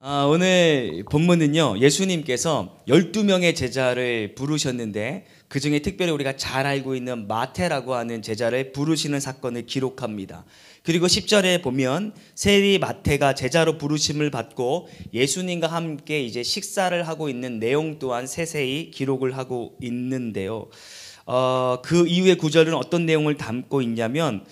오늘 본문은요, 예수님께서 12명의 제자를 부르셨는데 그 중에 특별히 우리가 잘 알고 있는 마태라고 하는 제자를 부르시는 사건을 기록합니다. 그리고 10절에 보면 세리 마태가 제자로 부르심을 받고 예수님과 함께 이제 식사를 하고 있는 내용 또한 세세히 기록을 하고 있는데요. 그 이후의 구절은 어떤 내용을 담고 있냐면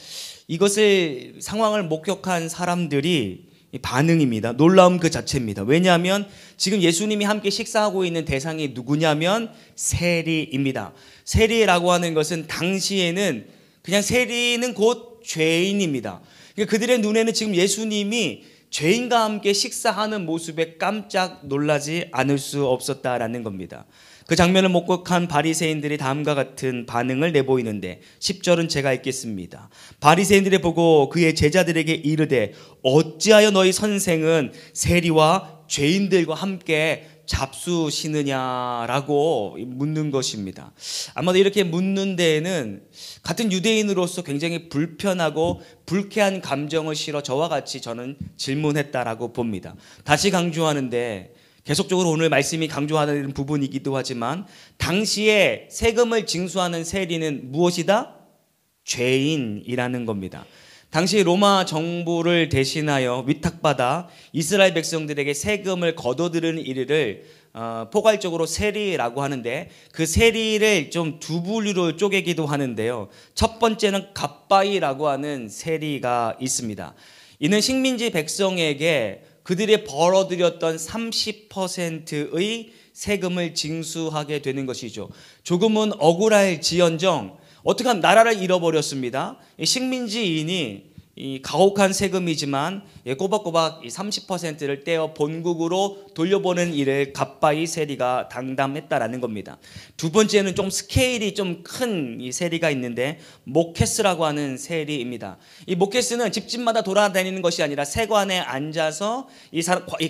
이것을 상황을 목격한 사람들이 반응입니다. 놀라움 그 자체입니다. 왜냐하면 지금 예수님이 함께 식사하고 있는 대상이 누구냐면 세리입니다. 세리라고 하는 것은 당시에는 그냥 세리는 곧 죄인입니다. 그러니까 그들의 눈에는 지금 예수님이 죄인과 함께 식사하는 모습에 깜짝 놀라지 않을 수 없었다라는 겁니다. 그 장면을 목격한 바리새인들이 다음과 같은 반응을 내보이는데 10절은 제가 읽겠습니다. 바리새인들이 보고 그의 제자들에게 이르되 어찌하여 너희 선생은 세리와 죄인들과 함께 잡수시느냐라고 묻는 것입니다. 아마도 이렇게 묻는 데에는 같은 유대인으로서 굉장히 불편하고 불쾌한 감정을 실어 저와 같이 저는 질문했다라고 봅니다. 다시 강조하는데 계속적으로 오늘 말씀이 강조하는 부분이기도 하지만 당시에 세금을 징수하는 세리는 무엇이다? 죄인이라는 겁니다. 당시 로마 정부를 대신하여 위탁받아 이스라엘 백성들에게 세금을 거둬들이는 일을 포괄적으로 세리라고 하는데 그 세리를 좀 두 분류로 쪼개기도 하는데요. 첫 번째는 갑바이라고 하는 세리가 있습니다. 이는 식민지 백성에게 그들이 벌어들였던 30%의 세금을 징수하게 되는 것이죠. 조금은 억울할지언정 어떻게 하면 나라를 잃어버렸습니다. 식민지인이 이 가혹한 세금이지만 꼬박꼬박 30%를 떼어 본국으로 돌려보는 일을 갑바이 세리가 당담했다라는 겁니다. 두 번째는 좀 스케일이 좀 큰 이 세리가 있는데 모케스라고 하는 세리입니다. 이 모케스는 집집마다 돌아다니는 것이 아니라 세관에 앉아서 이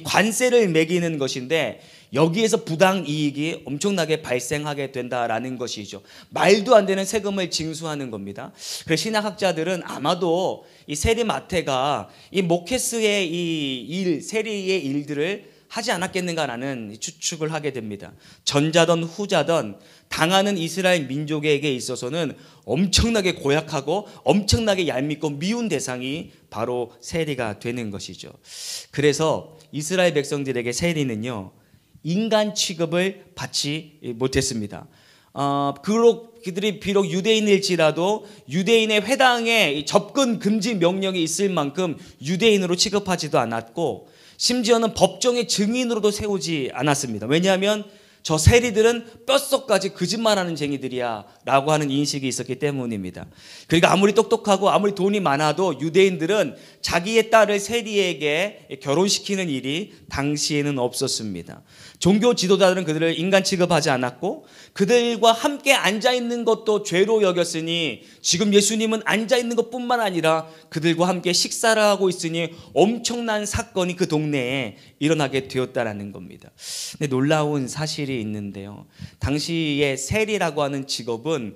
관세를 매기는 것인데 여기에서 부당 이익이 엄청나게 발생하게 된다라는 것이죠. 말도 안 되는 세금을 징수하는 겁니다. 그래서 신학학자들은 아마도 이 세리 마태가 이 모케스의 세리의 일들을 하지 않았겠는가라는 추측을 하게 됩니다. 전자든 후자든 당하는 이스라엘 민족에게 있어서는 엄청나게 고약하고 엄청나게 얄밉고 미운 대상이 바로 세리가 되는 것이죠. 그래서 이스라엘 백성들에게 세리는요, 인간 취급을 받지 못했습니다. 그들이 비록 유대인일지라도 유대인의 회당에 접근 금지 명령이 있을 만큼 유대인으로 취급하지도 않았고 심지어는 법정의 증인으로도 세우지 않았습니다. 왜냐하면 저 세리들은 뼛속까지 거짓말하는 쟁이들이야 라고 하는 인식이 있었기 때문입니다. 그러니까 아무리 똑똑하고 아무리 돈이 많아도 유대인들은 자기의 딸을 세리에게 결혼시키는 일이 당시에는 없었습니다. 종교 지도자들은 그들을 인간 취급하지 않았고 그들과 함께 앉아있는 것도 죄로 여겼으니 지금 예수님은 앉아있는 것뿐만 아니라 그들과 함께 식사를 하고 있으니 엄청난 사건이 그 동네에 일어나게 되었다는 겁니다. 근데 놀라운 사실이 있는데요. 당시에 세리라고 하는 직업은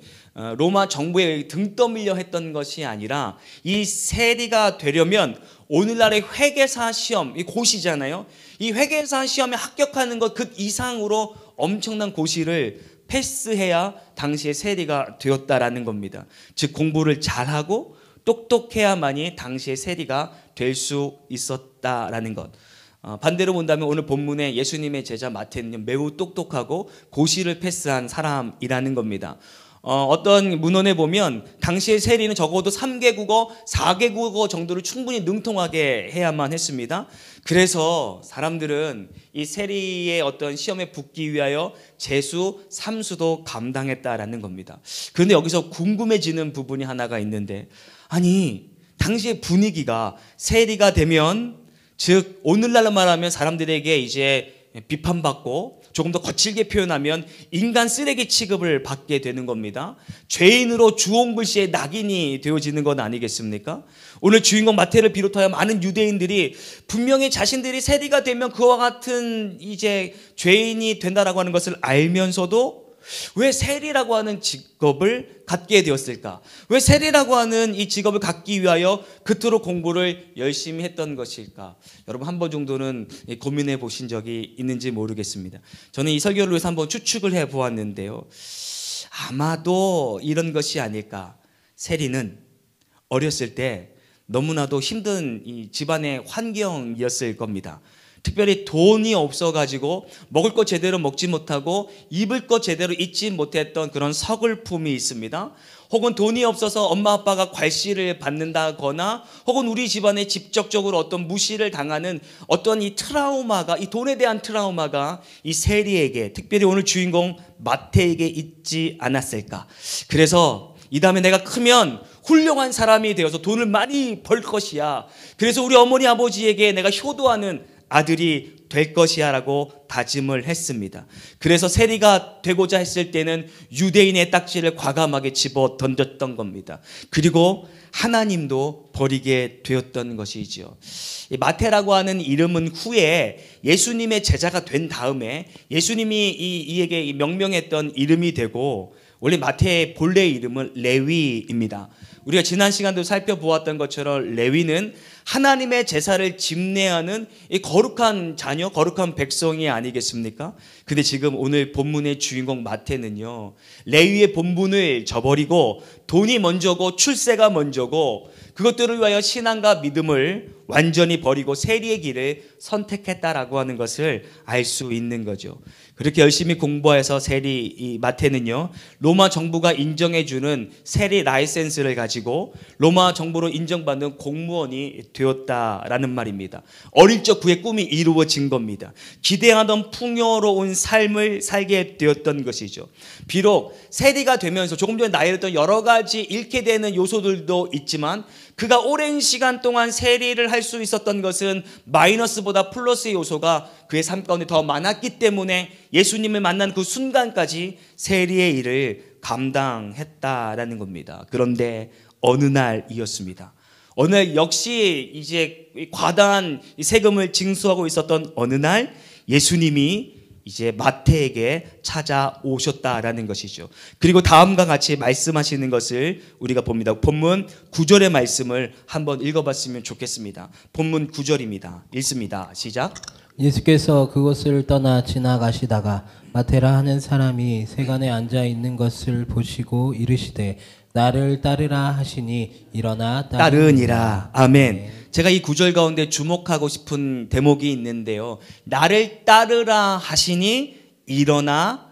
로마 정부에 등 떠밀려 했던 것이 아니라 이 세리가 되려면 오늘날의 회계사 시험, 이 고시잖아요. 이 회계사 시험에 합격하는 것 그 이상으로 엄청난 고시를 패스해야 당시에 세리가 되었다라는 겁니다. 즉 공부를 잘하고 똑똑해야만이 당시에 세리가 될 수 있었다라는 것. 반대로 본다면 오늘 본문에 예수님의 제자 마태는 매우 똑똑하고 고시를 패스한 사람이라는 겁니다. 어떤 문헌에 보면 당시의 세리는 적어도 3개 국어, 4개 국어 정도를 충분히 능통하게 해야만 했습니다. 그래서 사람들은 이 세리의 어떤 시험에 붙기 위하여 재수, 삼수도 감당했다라는 겁니다. 그런데 여기서 궁금해지는 부분이 하나가 있는데, 아니 당시의 분위기가 세리가 되면, 즉 오늘날로 말하면 사람들에게 이제 비판받고 조금 더 거칠게 표현하면 인간 쓰레기 취급을 받게 되는 겁니다. 죄인으로 주홍글씨의 낙인이 되어지는 건 아니겠습니까? 오늘 주인공 마태를 비롯하여 많은 유대인들이 분명히 자신들이 세리가 되면 그와 같은 이제 죄인이 된다라고 하는 것을 알면서도 왜 세리라고 하는 직업을 갖게 되었을까? 왜 세리라고 하는 이 직업을 갖기 위하여 그토록 공부를 열심히 했던 것일까? 여러분 한 번 정도는 고민해 보신 적이 있는지 모르겠습니다. 저는 이 설교를 위해서 한번 추측을 해 보았는데요. 아마도 이런 것이 아닐까. 세리는 어렸을 때 너무나도 힘든 이 집안의 환경이었을 겁니다. 특별히 돈이 없어가지고 먹을 것 제대로 먹지 못하고 입을 것 제대로 입지 못했던 그런 서글픔이 있습니다. 혹은 돈이 없어서 엄마 아빠가 괄시를 받는다거나 혹은 우리 집안에 직접적으로 어떤 무시를 당하는 어떤 이 트라우마가, 이 돈에 대한 트라우마가 이 세리에게, 특별히 오늘 주인공 마태에게 있지 않았을까. 그래서 이 다음에 내가 크면 훌륭한 사람이 되어서 돈을 많이 벌 것이야. 그래서 우리 어머니 아버지에게 내가 효도하는 아들이 될 것이야 라고 다짐을 했습니다. 그래서 세리가 되고자 했을 때는 유대인의 딱지를 과감하게 집어 던졌던 겁니다. 그리고 하나님도 버리게 되었던 것이지요. 마태라고 하는 이름은 후에 예수님의 제자가 된 다음에 예수님이 이에게 명명했던 이름이 되고, 원래 마태의 본래 이름은 레위입니다. 우리가 지난 시간도 살펴보았던 것처럼 레위는 하나님의 제사를 집례하는 이 거룩한 자녀, 거룩한 백성이 아니겠습니까? 근데 지금 오늘 본문의 주인공 마태는요, 레위의 본분을 저버리고 돈이 먼저고 출세가 먼저고 그것들을 위하여 신앙과 믿음을 완전히 버리고 세리의 길을 선택했다라고 하는 것을 알 수 있는 거죠. 그렇게 열심히 공부해서 이 마태는요, 로마 정부가 인정해주는 세리 라이센스를 가지고 로마 정부로 인정받는 공무원이 되었다라는 말입니다. 어릴 적 그의 꿈이 이루어진 겁니다. 기대하던 풍요로운 삶을 살게 되었던 것이죠. 비록 세리가 되면서 조금 전에 나열했던 여러 가지 잃게 되는 요소들도 있지만, 그가 오랜 시간 동안 세리를 할 수 있었던 것은 마이너스보다 플러스의 요소가 그의 삶 가운데 더 많았기 때문에 예수님을 만난 그 순간까지 세리의 일을 감당했다라는 겁니다. 그런데 어느 날이었습니다. 어느 날 역시 이제 과다한 세금을 징수하고 있었던 어느 날 예수님이 이제 마태에게 찾아오셨다라는 것이죠. 그리고 다음과 같이 말씀하시는 것을 우리가 봅니다. 본문 9절의 말씀을 한번 읽어봤으면 좋겠습니다. 본문 9절입니다. 읽습니다. 시작. 예수께서 그곳을 떠나 지나가시다가 마테라 하는 사람이 세간에 앉아 있는 것을 보시고 이르시되 나를 따르라 하시니 일어나 따르니라. 아멘. 제가 이 구절 가운데 주목하고 싶은 대목이 있는데요. 나를 따르라 하시니 일어나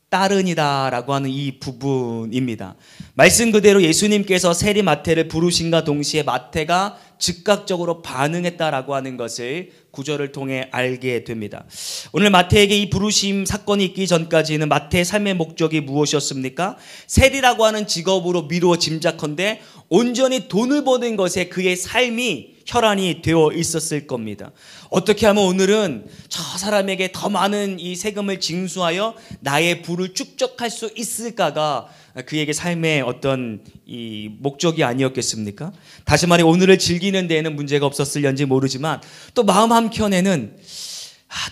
따르니라 라고 하는 이 부분입니다. 말씀 그대로 예수님께서 세리 마태를 부르신과 동시에 마태가 즉각적으로 반응했다라고 하는 것을 구절을 통해 알게 됩니다. 오늘 마태에게 이 부르심 사건이 있기 전까지는 마태의 삶의 목적이 무엇이었습니까? 세리라고 하는 직업으로 미루어 짐작컨대 온전히 돈을 버는 것에 그의 삶이 혈안이 되어 있었을 겁니다. 어떻게 하면 오늘은 저 사람에게 더 많은 이 세금을 징수하여 나의 부를 축적할 수 있을까가 그에게 삶의 어떤 이 목적이 아니었겠습니까? 다시 말해 오늘을 즐기는 데에는 문제가 없었을런지 모르지만 또 마음 한켠에는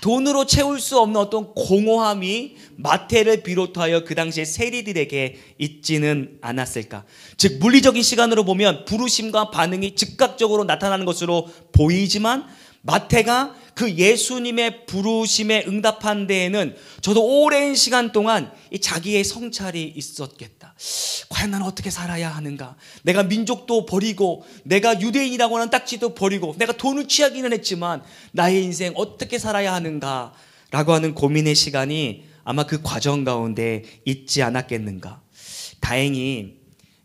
돈으로 채울 수 없는 어떤 공허함이 마태를 비롯하여 그 당시에 세리들에게 있지는 않았을까. 즉 물리적인 시간으로 보면 부르심과 반응이 즉각적으로 나타나는 것으로 보이지만 마태가 그 예수님의 부르심에 응답한 데에는 저도 오랜 시간 동안 이 자기의 성찰이 있었겠다. 과연 나는 어떻게 살아야 하는가? 내가 민족도 버리고 내가 유대인이라고 하는 딱지도 버리고 내가 돈을 취하기는 했지만 나의 인생 어떻게 살아야 하는가? 라고 하는 고민의 시간이 아마 그 과정 가운데 있지 않았겠는가? 다행히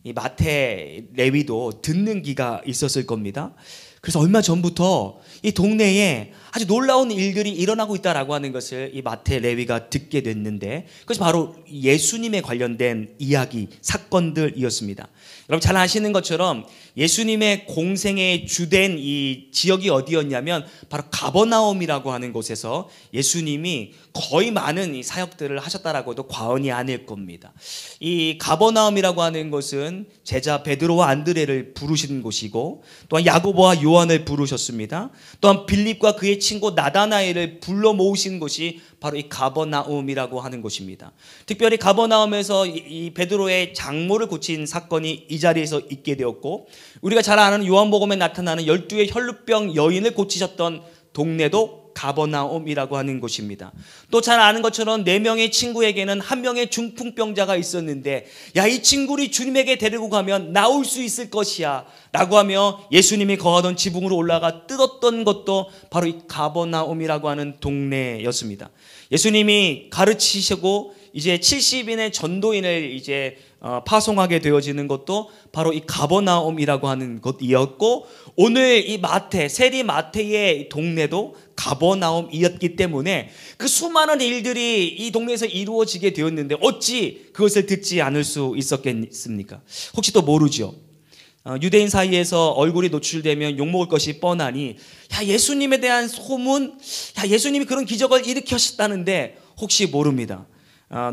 이 마태 레위도 듣는 귀가 있었을 겁니다. 그래서 얼마 전부터 이 동네에 아주 놀라운 일들이 일어나고 있다라고 하는 것을 이 마태 레위가 듣게 됐는데 그것이 바로 예수님에 관련된 이야기, 사건들이었습니다. 여러분 잘 아시는 것처럼 예수님의 공생의 주된 이 지역이 어디였냐면 바로 가버나움이라고 하는 곳에서 예수님이 거의 많은 이 사역들을 하셨다라고도 과언이 아닐 겁니다. 이 가버나움이라고 하는 곳은 제자 베드로와 안드레를 부르신 곳이고 또한 야고보와 요한을 부르셨습니다. 또한 빌립과 그의 친구 나다나엘을 불러 모으신 곳이 바로 이 가버나움이라고 하는 곳입니다. 특별히 가버나움에서 이 베드로의 장모를 고친 사건이 이 자리에서 있게 되었고, 우리가 잘 아는 요한복음에 나타나는 12의 혈루병 여인을 고치셨던 동네도 가버나움이라고 하는 곳입니다. 또 잘 아는 것처럼 4명의 친구에게는 1명의 중풍병자가 있었는데, 야, 이 친구를 주님에게 데리고 가면 나올 수 있을 것이야 라고 하며 예수님이 거하던 지붕으로 올라가 뜯었던 것도 바로 이 가버나움이라고 하는 동네였습니다. 예수님이 가르치시고 이제 70인의 전도인을 이제 파송하게 되어지는 것도 바로 이 가버나움이라고 하는 곳이었고, 오늘 이 마태, 세리 마태의 동네도 가버나움이었기 때문에 그 수많은 일들이 이 동네에서 이루어지게 되었는데 어찌 그것을 듣지 않을 수 있었겠습니까? 혹시 또 모르죠. 유대인 사이에서 얼굴이 노출되면 욕먹을 것이 뻔하니, 야, 예수님에 대한 소문, 야, 예수님이 그런 기적을 일으켰다는데 혹시 모릅니다.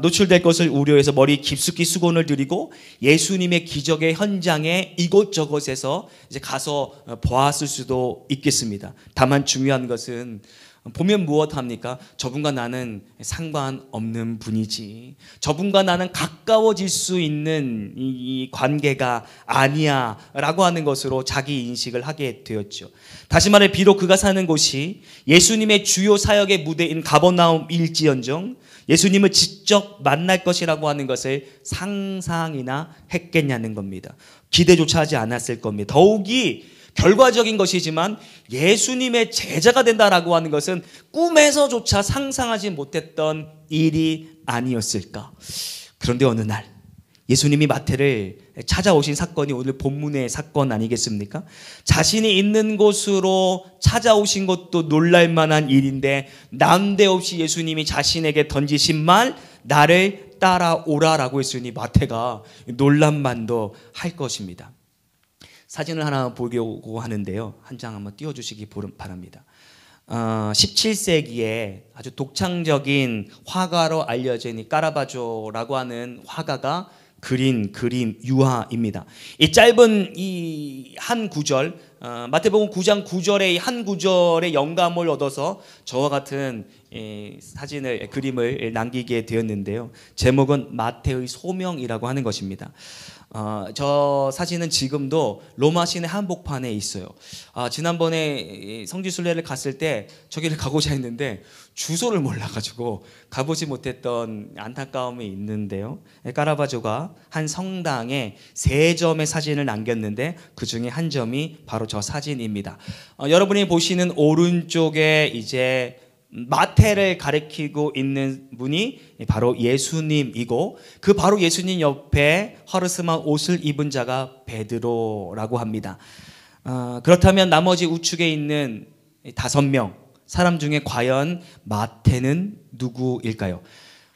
노출될 것을 우려해서 머리 깊숙이 수건을 들이고 예수님의 기적의 현장에 이곳저곳에서 이제 가서 보았을 수도 있겠습니다. 다만 중요한 것은 보면 무엇합니까? 저분과 나는 상관없는 분이지, 저분과 나는 가까워질 수 있는 이 관계가 아니야 라고 하는 것으로 자기 인식을 하게 되었죠. 다시 말해, 비록 그가 사는 곳이 예수님의 주요 사역의 무대인 가버나움일지언정 예수님을 직접 만날 것이라고 하는 것을 상상이나 했겠냐는 겁니다. 기대조차 하지 않았을 겁니다. 더욱이 결과적인 것이지만 예수님의 제자가 된다라고 하는 것은 꿈에서조차 상상하지 못했던 일이 아니었을까. 그런데 어느 날 예수님이 마태를 찾아오신 사건이 오늘 본문의 사건 아니겠습니까? 자신이 있는 곳으로 찾아오신 것도 놀랄만한 일인데 난데없이 예수님이 자신에게 던지신 말, 나를 따라오라라고 했으니 마태가 놀란만도 할 것입니다. 사진을 하나 보려고 하는데요. 한 장 한번 띄워주시기 바랍니다. 17세기에 아주 독창적인 화가로 알려진 이 까라바조라고 하는 화가가 그린 그림 유화입니다. 이 짧은 이 한 구절, 마태복음 9장 9절의 한 구절의 영감을 얻어서 저와 같은 사진을, 그림을 남기게 되었는데요. 제목은 마태의 소명이라고 하는 것입니다. 저 사진은 지금도 로마 시내 한복판에 있어요. 지난번에 성지순례를 갔을 때 저기를 가고자 했는데 주소를 몰라가지고 가보지 못했던 안타까움이 있는데요. 까라바조가 한 성당에 3점의 사진을 남겼는데 그 중에 한 점이 바로 저 사진입니다. 여러분이 보시는 오른쪽에 이제 마태를 가리키고 있는 분이 바로 예수님이고, 그 바로 예수님 옆에 허르스만 옷을 입은 자가 베드로라고 합니다. 그렇다면 나머지 우측에 있는 5명 사람 중에 과연 마태는 누구일까요?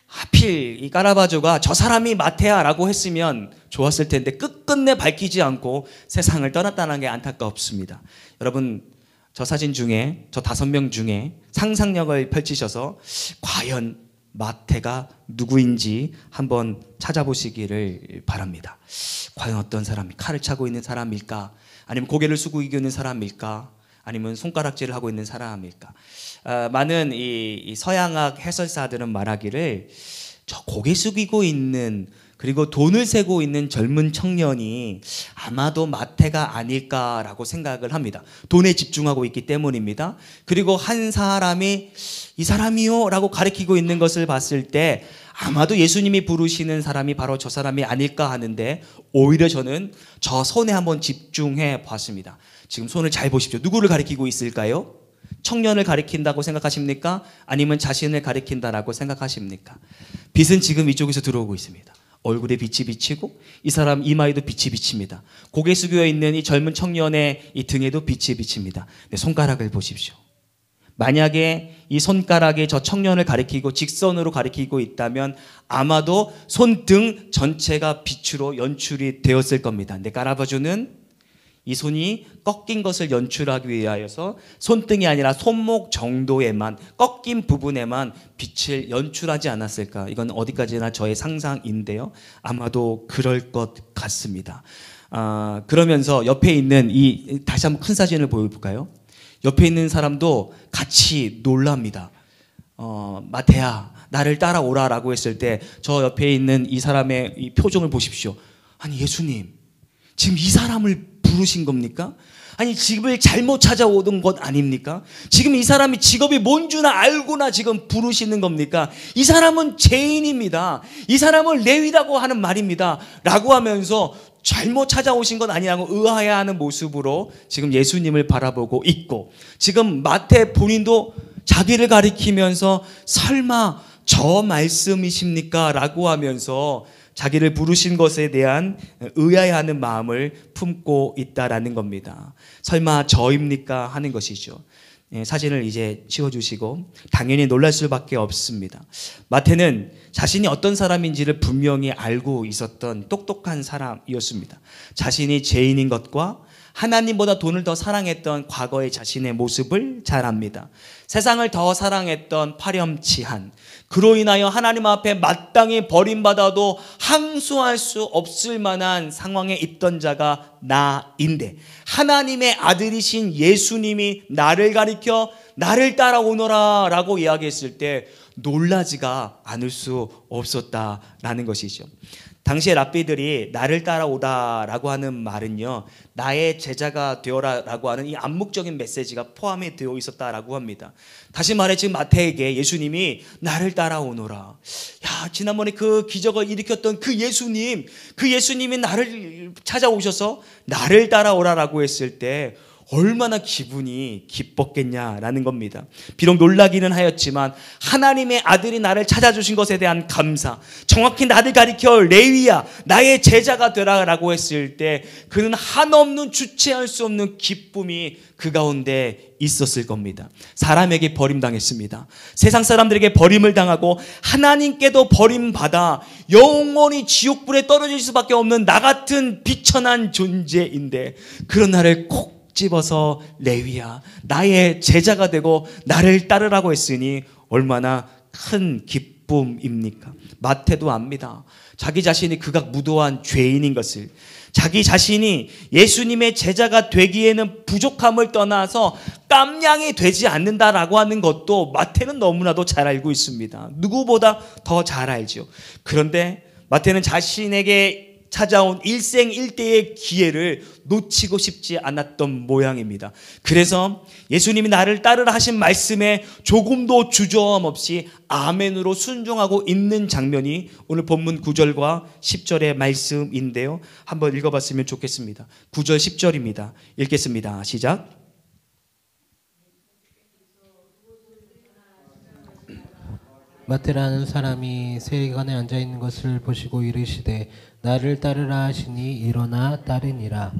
하필 이 까라바조가 저 사람이 마태야 라고 했으면 좋았을 텐데 끝끝내 밝히지 않고 세상을 떠났다는 게 안타깝습니다. 여러분, 저 사진 중에 저 5명 중에 상상력을 펼치셔서 과연 마태가 누구인지 한번 찾아보시기를 바랍니다. 과연 어떤 사람이 칼을 차고 있는 사람일까? 아니면 고개를 숙이고 있는 사람일까? 아니면 손가락질을 하고 있는 사람일까? 많은 이 서양학 해설사들은 말하기를 저 고개 숙이고 있는, 그리고 돈을 세고 있는 젊은 청년이 아마도 마태가 아닐까라고 생각을 합니다. 돈에 집중하고 있기 때문입니다. 그리고 한 사람이 이 사람이요 라고 가리키고 있는 것을 봤을 때 아마도 예수님이 부르시는 사람이 바로 저 사람이 아닐까 하는데, 오히려 저는 저 손에 한번 집중해 봤습니다. 지금 손을 잘 보십시오. 누구를 가리키고 있을까요? 청년을 가리킨다고 생각하십니까? 아니면 자신을 가리킨다라고 생각하십니까? 빛은 지금 이쪽에서 들어오고 있습니다. 얼굴에 빛이 비치고 이 사람 이마에도 빛이 비칩니다. 고개 숙여 있는 이 젊은 청년의 이 등에도 빛이 비칩니다. 네, 손가락을 보십시오. 만약에 이 손가락이 저 청년을 가리키고 직선으로 가리키고 있다면 아마도 손등 전체가 빛으로 연출이 되었을 겁니다. 근데 까라바조는 이 손이 꺾인 것을 연출하기 위하여서 손등이 아니라 손목 정도에만, 꺾인 부분에만 빛을 연출하지 않았을까? 이건 어디까지나 저의 상상인데요. 아마도 그럴 것 같습니다. 그러면서 옆에 있는 다시 한번 큰 사진을 보여볼까요? 옆에 있는 사람도 같이 놀랍니다. 마태야, 나를 따라오라라고 했을 때 저 옆에 있는 이 사람의 이 표정을 보십시오. 아니, 예수님, 지금 이 사람을 부르신 겁니까? 아니, 집을 잘못 찾아오던 것 아닙니까? 지금 이 사람이 직업이 뭔지나 알고나 지금 부르시는 겁니까? 이 사람은 죄인입니다. 이 사람을 레위라고 하는 말입니다. 라고 하면서 잘못 찾아오신 건 아니라고 의아해하는 모습으로 지금 예수님을 바라보고 있고, 지금 마태 본인도 자기를 가리키면서 설마 저 말씀이십니까? 라고 하면서 자기를 부르신 것에 대한 의아해하는 마음을 품고 있다라는 겁니다. 설마 저입니까? 하는 것이죠. 사진을 이제 치워주시고, 당연히 놀랄 수밖에 없습니다. 마태는 자신이 어떤 사람인지를 분명히 알고 있었던 똑똑한 사람이었습니다. 자신이 죄인인 것과 하나님보다 돈을 더 사랑했던 과거의 자신의 모습을 잘 압니다. 세상을 더 사랑했던 파렴치한, 그로 인하여 하나님 앞에 마땅히 버림받아도 항소할 수 없을 만한 상황에 있던 자가 나인데, 하나님의 아들이신 예수님이 나를 가리켜 나를 따라오너라 라고 이야기했을 때 놀라지가 않을 수 없었다라는 것이죠. 당시에 랍비들이 나를 따라오다라고 하는 말은요, 나의 제자가 되어라라고 하는 이 암묵적인 메시지가 포함이 되어 있었다라고 합니다. 다시 말해 지금 마태에게 예수님이 나를 따라오너라. 야, 지난번에 그 기적을 일으켰던 그 예수님이 나를 찾아오셔서 나를 따라오라라고 했을 때 얼마나 기분이 기뻤겠냐라는 겁니다. 비록 놀라기는 하였지만 하나님의 아들이 나를 찾아주신 것에 대한 감사, 정확히 나를 가리켜 레위야 나의 제자가 되라라고 했을 때 그는 한없는 주체할 수 없는 기쁨이 그 가운데 있었을 겁니다. 사람에게 버림당했습니다. 세상 사람들에게 버림을 당하고 하나님께도 버림받아 영원히 지옥불에 떨어질 수밖에 없는 나 같은 비천한 존재인데, 그런 나를 콕 집어서 레위야 나의 제자가 되고 나를 따르라고 했으니 얼마나 큰 기쁨입니까? 마태도 압니다. 자기 자신이 극악무도한 죄인인 것을, 자기 자신이 예수님의 제자가 되기에는 부족함을 떠나서 깜냥이 되지 않는다라고 하는 것도 마태는 너무나도 잘 알고 있습니다. 누구보다 더 잘 알죠. 그런데 마태는 자신에게 찾아온 일생일대의 기회를 놓치고 싶지 않았던 모양입니다. 그래서 예수님이 나를 따르라 하신 말씀에 조금도 주저함 없이 아멘으로 순종하고 있는 장면이 오늘 본문 9절과 10절의 말씀인데요. 한번 읽어봤으면 좋겠습니다. 9절 10절입니다. 읽겠습니다. 시작. 마태라는 사람이 세간에 앉아있는 것을 보시고 이르시되 나를 따르라 하시니 일어나 따르니라.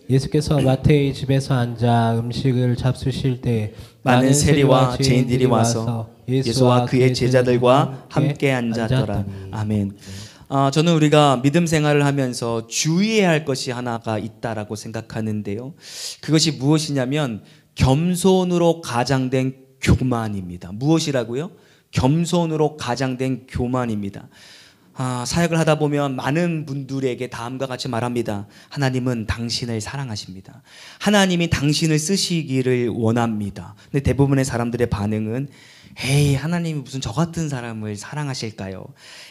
예수께서 마태의 집에서 앉아 음식을 잡수실 때 많은 세리와 죄인들이 와서 예수와 그의 제자들과 함께 앉았더라. 아멘. 저는 우리가 믿음 생활을 하면서 주의해야 할 것이 하나가 있다라고 생각하는데요. 그것이 무엇이냐면 겸손으로 가장된 교만입니다. 무엇이라고요? 겸손으로 가장된 교만입니다. 사역을 하다 보면 많은 분들에게 다음과 같이 말합니다. 하나님은 당신을 사랑하십니다. 하나님이 당신을 쓰시기를 원합니다. 근데 대부분의 사람들의 반응은 에이, 하나님이 무슨 저 같은 사람을 사랑하실까요?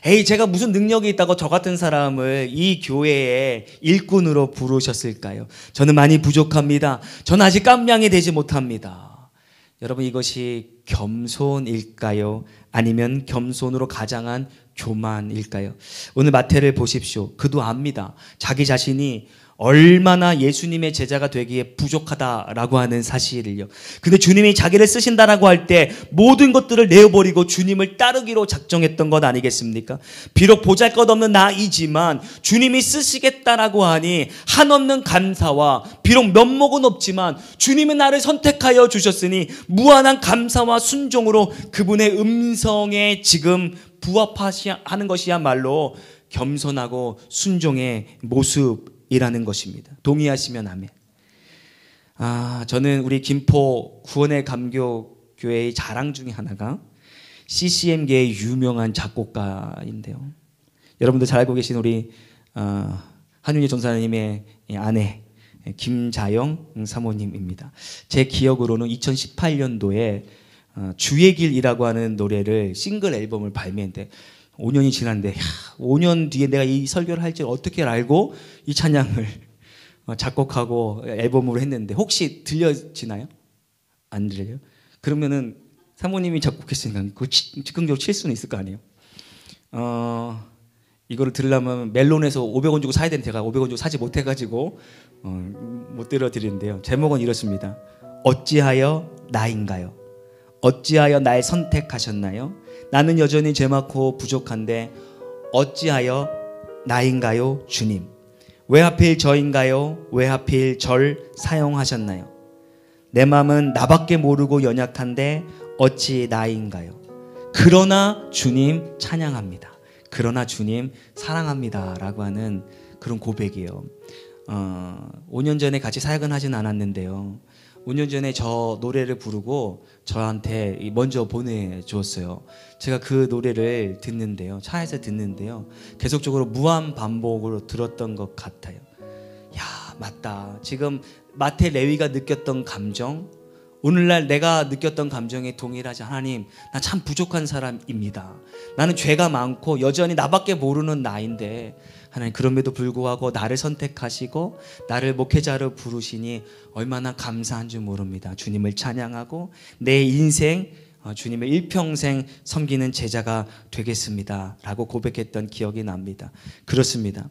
에이, 제가 무슨 능력이 있다고 저 같은 사람을 이 교회의 일꾼으로 부르셨을까요? 저는 많이 부족합니다. 저는 아직 깜냥이 되지 못합니다. 여러분, 이것이 겸손일까요? 아니면 겸손으로 가장한 교만일까요? 오늘 마태를 보십시오. 그도 압니다. 자기 자신이 얼마나 예수님의 제자가 되기에 부족하다라고 하는 사실을요. 근데 주님이 자기를 쓰신다라고 할 때 모든 것들을 내어버리고 주님을 따르기로 작정했던 것 아니겠습니까? 비록 보잘것없는 나이지만 주님이 쓰시겠다라고 하니 한없는 감사와, 비록 면목은 없지만 주님이 나를 선택하여 주셨으니 무한한 감사와 순종으로 그분의 음성에 지금 부합하는 것이야말로 겸손하고 순종의 모습이라는 것입니다. 동의하시면 아멘. 저는 우리 김포 구원의 감교교회의 자랑 중에 하나가 CCM계의 유명한 작곡가인데요. 여러분들 잘 알고 계신 우리 한윤희 전사님의 아내 김자영 사모님입니다. 제 기억으로는 2018년도에 주의 길이라고 하는 노래를 싱글 앨범을 발매했는데 5년이 지났는데 5년 뒤에 내가 이 설교를 할 줄 어떻게 알고 이 찬양을 작곡하고 앨범으로 했는데 혹시 들려지나요? 안 들려요? 그러면은 사모님이 작곡했으니까 그 즉흥적으로 칠 수는 있을 거 아니에요? 이거를 들으려면 멜론에서 500원 주고 사야 되는데 제가 500원 주고 사지 못해가지고 못 들려드리는데요. 제목은 이렇습니다. 어찌하여 나인가요? 어찌하여 날 선택하셨나요? 나는 여전히 죄 많고 부족한데 어찌하여 나인가요, 주님? 왜 하필 저인가요? 왜 하필 절 사용하셨나요? 내 마음은 나밖에 모르고 연약한데 어찌 나인가요? 그러나 주님 찬양합니다. 그러나 주님 사랑합니다 라고 하는 그런 고백이에요. 5년 전에 같이 사역은 하진 않았는데요. 5년 전에 저 노래를 부르고 저한테 먼저 보내주었어요. 제가 그 노래를 듣는데요. 차에서 듣는데요. 계속적으로 무한 반복으로 들었던 것 같아요. 야, 맞다. 지금 마태 레위가 느꼈던 감정, 오늘날 내가 느꼈던 감정에 동일하지. 하나님, 나 참 부족한 사람입니다. 나는 죄가 많고 여전히 나밖에 모르는 나인데 하나님, 그럼에도 불구하고 나를 선택하시고 나를 목회자로 부르시니 얼마나 감사한 줄 모릅니다. 주님을 찬양하고 내 인생 주님의 일평생 섬기는 제자가 되겠습니다 라고 고백했던 기억이 납니다. 그렇습니다.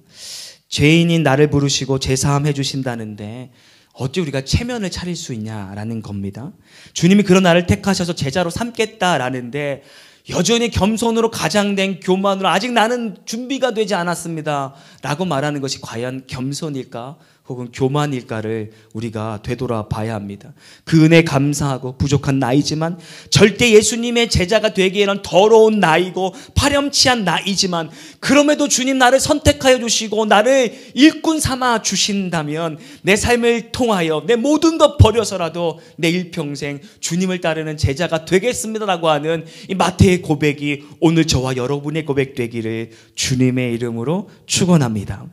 죄인인 나를 부르시고 제사함 해주신다는데 어찌 우리가 체면을 차릴 수 있냐라는 겁니다. 주님이 그런 나를 택하셔서 제자로 삼겠다라는데 여전히 겸손으로 가장된 교만으로 아직 나는 준비가 되지 않았습니다 라고 말하는 것이 과연 겸손일까 혹은 교만일까를 우리가 되돌아봐야 합니다. 그 은혜에 감사하고 부족한 나이지만 절대 예수님의 제자가 되기에는 더러운 나이고 파렴치한 나이지만 그럼에도 주님 나를 선택하여 주시고 나를 일꾼 삼아 주신다면 내 삶을 통하여 내 모든 것 버려서라도 내 일평생 주님을 따르는 제자가 되겠습니다라고 하는 이 마태의 고백이 오늘 저와 여러분의 고백 되기를 주님의 이름으로 축원합니다.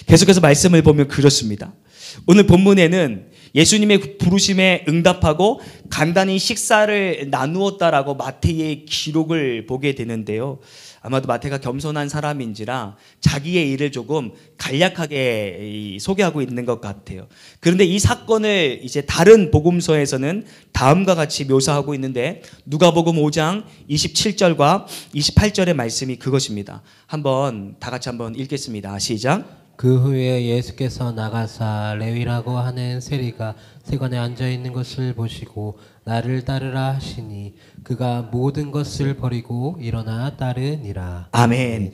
계속해서 말씀을 보면 그렇습니다. 오늘 본문에는 예수님의 부르심에 응답하고 간단히 식사를 나누었다라고 마태의 기록을 보게 되는데요. 아마도 마태가 겸손한 사람인지라 자기의 일을 조금 간략하게 소개하고 있는 것 같아요. 그런데 이 사건을 이제 다른 복음서에서는 다음과 같이 묘사하고 있는데 누가복음 5장 27절과 28절의 말씀이 그것입니다. 한번 다 같이 한번 읽겠습니다. 시작. 그 후에 예수께서 나가사 레위라고 하는 세리가 세관에 앉아있는 것을 보시고 나를 따르라 하시니 그가 모든 것을 버리고 일어나 따르니라. 아멘.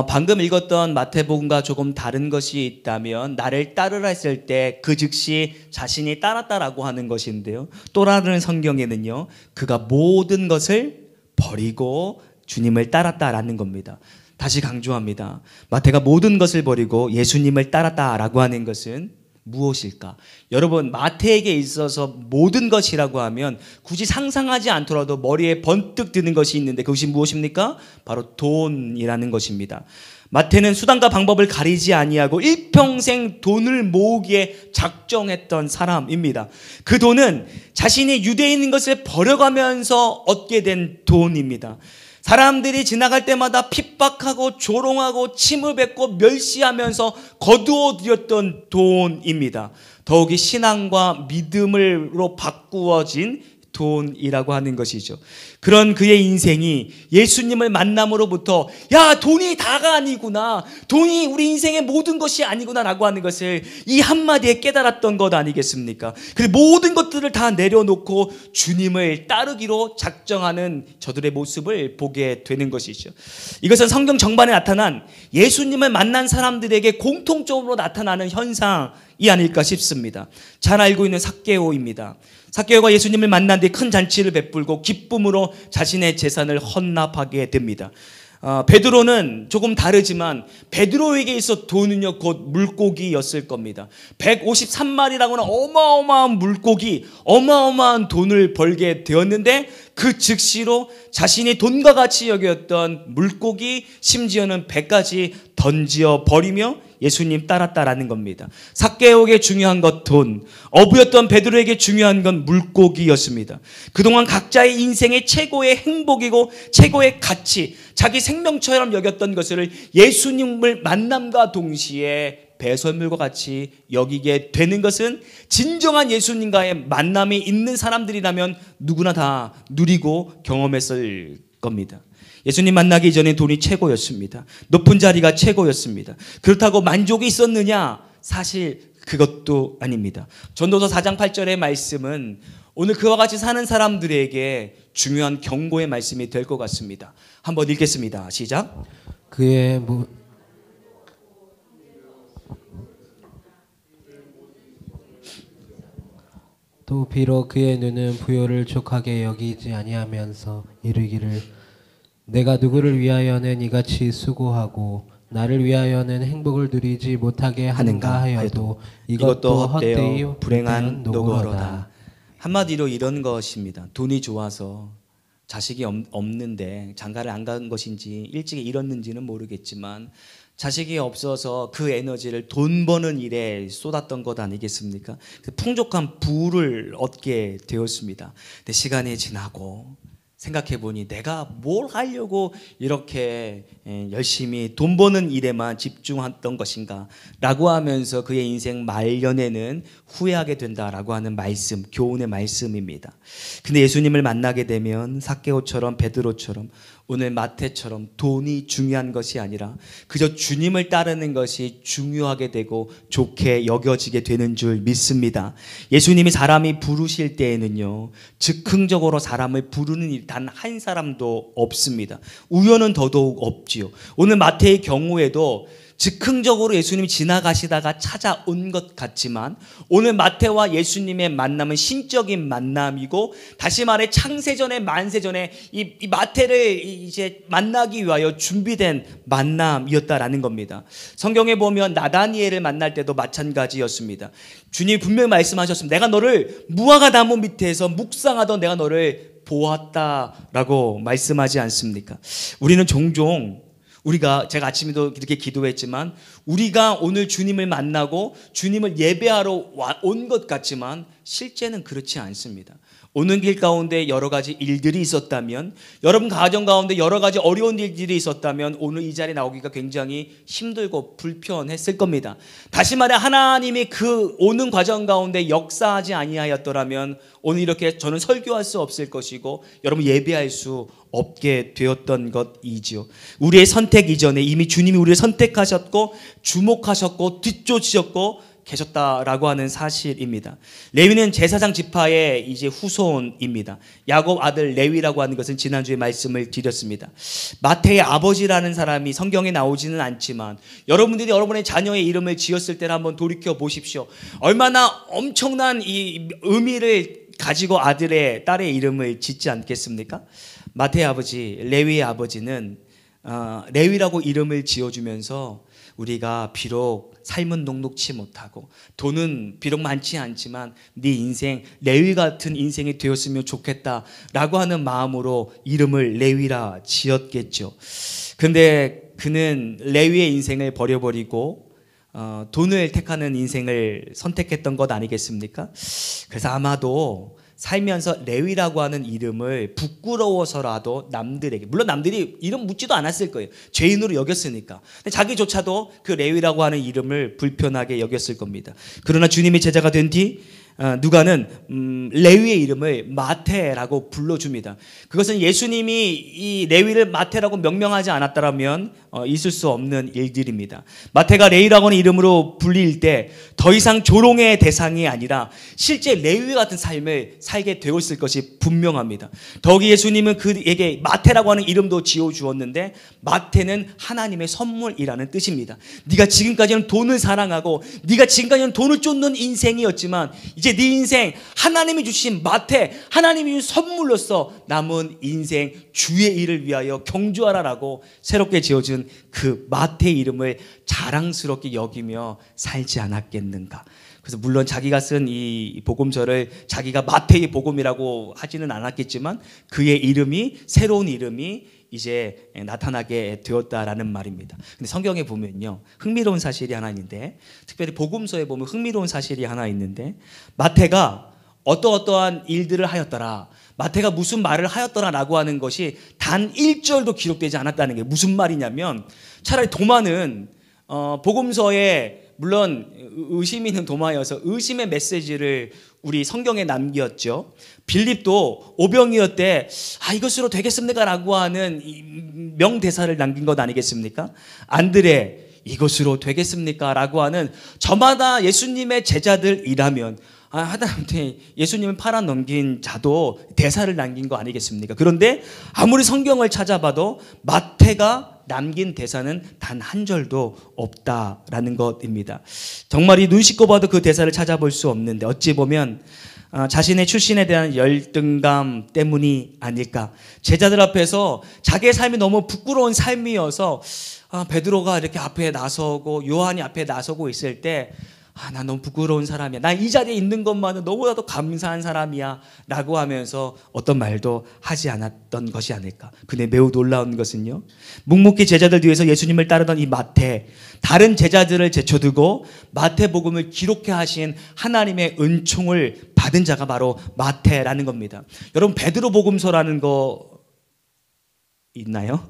방금 읽었던 마태복음과 조금 다른 것이 있다면 나를 따르라 했을 때 그 즉시 자신이 따랐다라고 하는 것인데요. 또 다른 성경에는요. 그가 모든 것을 버리고 주님을 따랐다라는 겁니다. 다시 강조합니다. 마태가 모든 것을 버리고 예수님을 따랐다라고 하는 것은 무엇일까? 여러분, 마태에게 있어서 모든 것이라고 하면 굳이 상상하지 않더라도 머리에 번뜩 드는 것이 있는데 그것이 무엇입니까? 바로 돈이라는 것입니다. 마태는 수단과 방법을 가리지 아니하고 일평생 돈을 모으기에 작정했던 사람입니다. 그 돈은 자신이 유대인인 것을 버려가면서 얻게 된 돈입니다. 사람들이 지나갈 때마다 핍박하고 조롱하고 침을 뱉고 멸시하면서 거두어들였던 돈입니다. 더욱이 신앙과 믿음으로 바꾸어진 돈이라고 하는 것이죠. 그런 그의 인생이 예수님을 만남으로부터 야, 돈이 다가 아니구나, 돈이 우리 인생의 모든 것이 아니구나 라고 하는 것을 이 한마디에 깨달았던 것 아니겠습니까? 그리고 모든 것들을 다 내려놓고 주님을 따르기로 작정하는 저들의 모습을 보게 되는 것이죠. 이것은 성경 전반에 나타난 예수님을 만난 사람들에게 공통적으로 나타나는 현상이 아닐까 싶습니다. 잘 알고 있는 삭개오입니다. 삭개오가 예수님을 만난 뒤 큰 잔치를 베풀고 기쁨으로 자신의 재산을 헌납하게 됩니다. 베드로는 조금 다르지만 베드로에게 있어 돈은요 곧 물고기였을 겁니다. 153마리라고는 어마어마한 물고기, 어마어마한 돈을 벌게 되었는데 그 즉시로 자신이 돈과 같이 여겼던 물고기, 심지어는 배까지 던지어 버리며 예수님 따랐다라는 겁니다. 삭개오에게 중요한 것 돈, 어부였던 베드로에게 중요한 건 물고기였습니다. 그동안 각자의 인생의 최고의 행복이고 최고의 가치, 자기 생명처럼 여겼던 것을 예수님을 만남과 동시에 배설물과 같이 여기게 되는 것은 진정한 예수님과의 만남이 있는 사람들이라면 누구나 다 누리고 경험했을 겁니다. 예수님 만나기 전에 돈이 최고였습니다. 높은 자리가 최고였습니다. 그렇다고 만족이 있었느냐? 사실 그것도 아닙니다. 전도서 4장 8절의 말씀은 오늘 그와 같이 사는 사람들에게 중요한 경고의 말씀이 될 것 같습니다. 한번 읽겠습니다. 시작. 또 비록 그의 눈은 부요를 족하게 여기지 아니하면서 이르기를 내가 누구를 위하여는 이같이 수고하고 나를 위하여는 행복을 누리지 못하게 하는가 하여도 이것도 헛되이 불행한 노고로다. 한마디로 이런 것입니다. 돈이 좋아서 자식이 없는데 장가를 안 간 것인지 일찍 잃었는지는 모르겠지만 자식이 없어서 그 에너지를 돈 버는 일에 쏟았던 것 아니겠습니까? 풍족한 부를 얻게 되었습니다. 근데 시간이 지나고 생각해 보니 내가 뭘 하려고 이렇게 열심히 돈 버는 일에만 집중했던 것인가 라고 하면서 그의 인생 말년에는 후회하게 된다라고 하는 말씀, 교훈의 말씀입니다. 근데 예수님을 만나게 되면 삭개오처럼 베드로처럼 오늘 마태처럼 돈이 중요한 것이 아니라 그저 주님을 따르는 것이 중요하게 되고 좋게 여겨지게 되는 줄 믿습니다. 예수님이 사람이 부르실 때에는요, 즉흥적으로 사람을 부르는 일 단 한 사람도 없습니다. 우연은 더더욱 없지요. 오늘 마태의 경우에도 즉흥적으로 예수님이 지나가시다가 찾아온 것 같지만 오늘 마태와 예수님의 만남은 신적인 만남이고 다시 말해 창세전에 만세전에 이 마태를 이제 만나기 위하여 준비된 만남이었다라는 겁니다. 성경에 보면 나다니엘을 만날 때도 마찬가지였습니다. 주님이 분명히 말씀하셨습니다. 내가 너를 무화과 나무 밑에서 묵상하던 내가 너를 보았다라고 말씀하지 않습니까? 우리는 종종 제가 아침에도 이렇게 기도했지만 우리가 오늘 주님을 만나고 주님을 예배하러 온 것 같지만 실제는 그렇지 않습니다. 오는 길 가운데 여러 가지 일들이 있었다면, 여러분 가정 가운데 여러 가지 어려운 일들이 있었다면 오늘 이 자리에 나오기가 굉장히 힘들고 불편했을 겁니다. 다시 말해 하나님이 그 오는 과정 가운데 역사하지 아니하였더라면 오늘 이렇게 저는 설교할 수 없을 것이고 여러분 예배할 수 없게 되었던 것이지요. 우리의 선택 이전에 이미 주님이 우리를 선택하셨고 주목하셨고 뒤쫓으셨고 계셨다라고 하는 사실입니다. 레위는 제사장 지파의 이제 후손입니다. 야곱 아들 레위라고 하는 것은 지난주에 말씀을 드렸습니다. 마태의 아버지라는 사람이 성경에 나오지는 않지만 여러분들이 여러분의 자녀의 이름을 지었을 때를 한번 돌이켜 보십시오. 얼마나 엄청난 이 의미를 가지고 아들의 딸의 이름을 짓지 않겠습니까? 마태의 아버지 레위의 아버지는 레위라고 이름을 지어주면서 우리가 비록 삶은 녹록치 못하고 돈은 비록 많지 않지만 네 인생 레위 같은 인생이 되었으면 좋겠다라고 하는 마음으로 이름을 레위라 지었겠죠. 근데 그는 레위의 인생을 버려버리고 돈을 택하는 인생을 선택했던 것 아니겠습니까? 그래서 아마도 살면서 레위라고 하는 이름을 부끄러워서라도 남들에게, 물론 남들이 이름 묻지도 않았을 거예요. 죄인으로 여겼으니까. 근데 자기조차도 그 레위라고 하는 이름을 불편하게 여겼을 겁니다. 그러나 주님의 제자가 된 뒤 누가는 레위의 이름을 마태라고 불러줍니다. 그것은 예수님이 이 레위를 마태라고 명명하지 않았다면 있을 수 없는 일들입니다. 마태가 레위라고 하는 이름으로 불릴 때 더 이상 조롱의 대상이 아니라 실제 레위 같은 삶을 살게 되었을 것이 분명합니다. 더욱이 예수님은 그에게 마태라고 하는 이름도 지어주었는데 마태는 하나님의 선물이라는 뜻입니다. 네가 지금까지는 돈을 사랑하고 네가 지금까지는 돈을 쫓는 인생이었지만 이제 네 인생 하나님이 주신 마태, 하나님이 주신 선물로서 남은 인생 주의 일을 위하여 경주하라라고 새롭게 지어준 그 마태의 이름을 자랑스럽게 여기며 살지 않았겠는가. 그래서 물론 자기가 쓴 이 복음서를 자기가 마태의 복음이라고 하지는 않았겠지만 그의 이름이, 새로운 이름이 이제 나타나게 되었다라는 말입니다. 근데 성경에 보면요, 흥미로운 사실이 하나 있는데, 특별히 복음서에 보면 흥미로운 사실이 하나 있는데, 마태가 어떠한 일들을 하였더라, 마태가 무슨 말을 하였더라라고 하는 것이 단 1절도 기록되지 않았다는 게 무슨 말이냐면, 차라리 도마는 복음서에 물론 의심 있는 도마여서 의심의 메시지를 우리 성경에 남겼죠. 빌립도 오병이었대, 이것으로 되겠습니까? 라고 하는 명대사를 남긴 것 아니겠습니까? 안드레, 이것으로 되겠습니까? 라고 하는, 저마다 예수님의 제자들이라면 하다못해 예수님을 팔아넘긴 자도 대사를 남긴 거 아니겠습니까? 그런데 아무리 성경을 찾아봐도 마태가 남긴 대사는 단 한 절도 없다라는 것입니다. 정말 이 눈 씻고 봐도 그 대사를 찾아볼 수 없는데, 어찌 보면 자신의 출신에 대한 열등감 때문이 아닐까. 제자들 앞에서 자기의 삶이 너무 부끄러운 삶이어서 베드로가 이렇게 앞에 나서고 요한이 앞에 나서고 있을 때, 나 너무 부끄러운 사람이야, 나 이 자리에 있는 것만은 너무나도 감사한 사람이야 라고 하면서 어떤 말도 하지 않았던 것이 아닐까. 근데 매우 놀라운 것은요, 묵묵히 제자들 뒤에서 예수님을 따르던 이 마태, 다른 제자들을 제쳐두고 마태복음을 기록해 하신 하나님의 은총을 받은 자가 바로 마태라는 겁니다. 여러분, 베드로 복음서라는 거 있나요?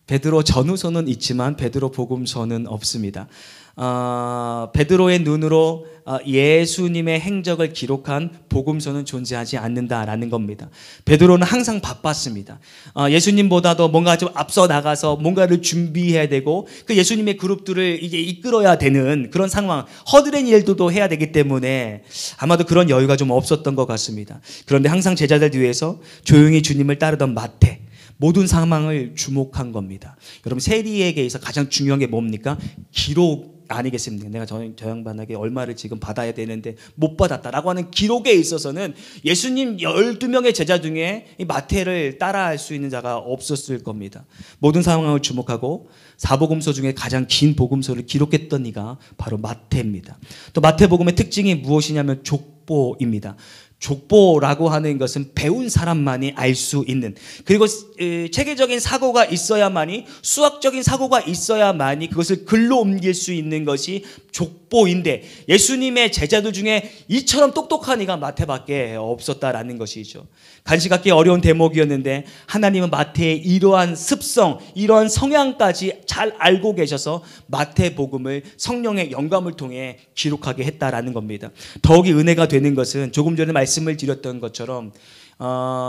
베드로 전후서는 있지만 베드로 복음서는 없습니다. 베드로의 눈으로 예수님의 행적을 기록한 복음서는 존재하지 않는다라는 겁니다. 베드로는 항상 바빴습니다. 예수님보다도 뭔가 좀 앞서 나가서 뭔가를 준비해야 되고, 그 예수님의 그룹들을 이제 이끌어야 되는 그런 상황, 허드렛 일도 해야 되기 때문에 아마도 그런 여유가 좀 없었던 것 같습니다. 그런데 항상 제자들 뒤에서 조용히 주님을 따르던 마태, 모든 상황을 주목한 겁니다. 여러분, 세리에게 있어 가장 중요한 게 뭡니까? 기록 아니겠습니까? 내가 저 양반에게 얼마를 지금 받아야 되는데 못 받았다라고 하는 기록에 있어서는 예수님 12명의 제자 중에 이 마태를 따라할 수 있는 자가 없었을 겁니다. 모든 상황을 주목하고 사복음서 중에 가장 긴 복음서를 기록했던 이가 바로 마태입니다. 또 마태복음의 특징이 무엇이냐면 족보입니다. 족보라고 하는 것은 배운 사람만이 알 수 있는, 그리고 체계적인 사고가 있어야만이, 수학적인 사고가 있어야만이 그것을 글로 옮길 수 있는 것이 족보인데, 예수님의 제자들 중에 이처럼 똑똑한 이가 마태밖에 없었다라는 것이죠. 간시갖기 어려운 대목이었는데 하나님은 마태의 이러한 습성, 이러한 성향까지 잘 알고 계셔서 마태복음을 성령의 영감을 통해 기록하게 했다라는 겁니다. 더욱이 은혜가 되는 것은 조금 전에 말씀을 드렸던 것처럼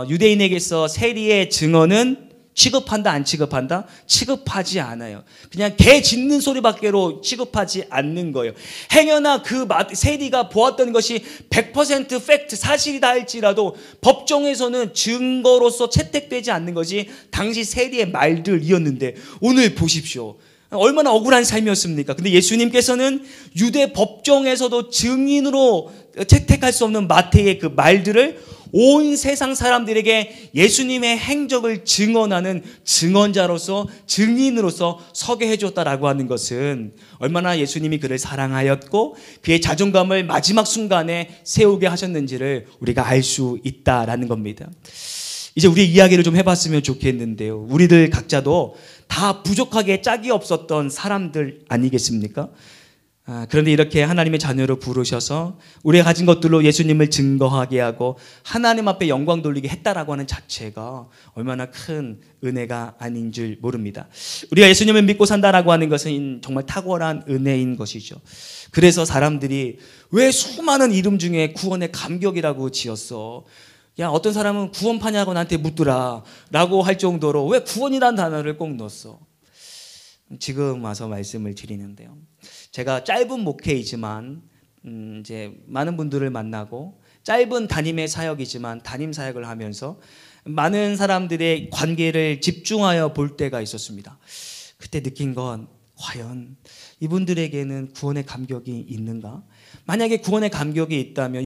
유대인에게서 세리의 증언은 취급한다, 안 취급한다? 취급하지 않아요. 그냥 개 짖는 소리밖에로 취급하지 않는 거예요. 행여나 그 세리가 보았던 것이 100% 팩트, 사실이다 할지라도 법정에서는 증거로서 채택되지 않는 것이 당시 세리의 말들이었는데, 오늘 보십시오. 얼마나 억울한 삶이었습니까? 근데 예수님께서는 유대 법정에서도 증인으로 채택할 수 없는 마태의 그 말들을 온 세상 사람들에게 예수님의 행적을 증언하는 증언자로서, 증인으로서 서게 해줬다라고 하는 것은 얼마나 예수님이 그를 사랑하였고 그의 자존감을 마지막 순간에 세우게 하셨는지를 우리가 알 수 있다라는 겁니다. 이제 우리 이야기를 좀 해봤으면 좋겠는데요, 우리들 각자도 다 부족하게 짝이 없었던 사람들 아니겠습니까? 그런데 이렇게 하나님의 자녀로 부르셔서 우리가 가진 것들로 예수님을 증거하게 하고 하나님 앞에 영광 돌리게 했다라고 하는 자체가 얼마나 큰 은혜가 아닌 줄 모릅니다. 우리가 예수님을 믿고 산다라고 하는 것은 정말 탁월한 은혜인 것이죠. 그래서 사람들이 왜 수많은 이름 중에 구원의 감격이라고 지었어? 야, 어떤 사람은 구원파냐고 나한테 묻더라 라고 할 정도로 왜 구원이라는 단어를 꼭 넣었어? 지금 와서 말씀을 드리는데요, 제가 짧은 목회이지만 이제 많은 분들을 만나고, 짧은 담임의 사역이지만 담임 사역을 하면서 많은 사람들의 관계를 집중하여 볼 때가 있었습니다. 그때 느낀 건, 과연 이분들에게는 구원의 감격이 있는가? 만약에 구원의 감격이 있다면